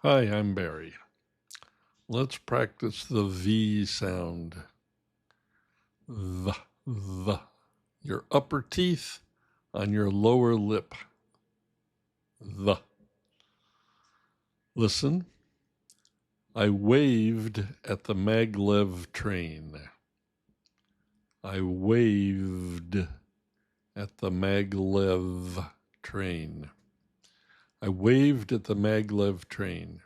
Hi, I'm Barry. Let's practice the V sound. The. Your upper teeth on your lower lip. The. Listen. I waved at the maglev train. I waved at the maglev train. I waved at the maglev train.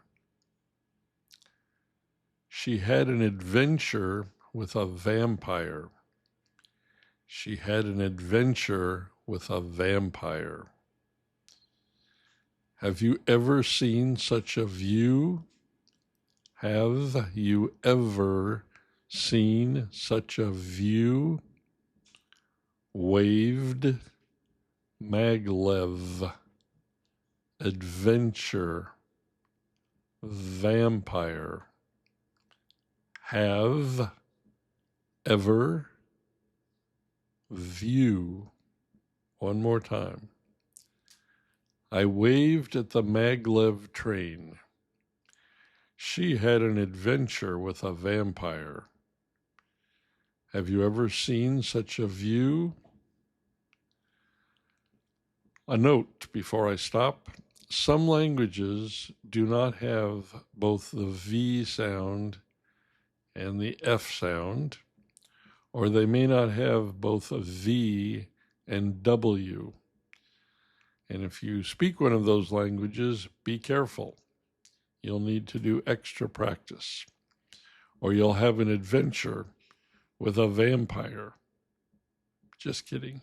She had an adventure with a vampire. She had an adventure with a vampire. Have you ever seen such a view? Have you ever seen such a view? Waved, maglev, adventure, vampire. Have ever, view. One more time. I waved at the maglev train. She had an adventure with a vampire. Have you ever seen such a view? A note before I stop. Some languages do not have both the V sound and the F sound, or they may not have both a V and W. And if you speak one of those languages, be careful. You'll need to do extra practice, or you'll have an adventure with a vampire. Just kidding.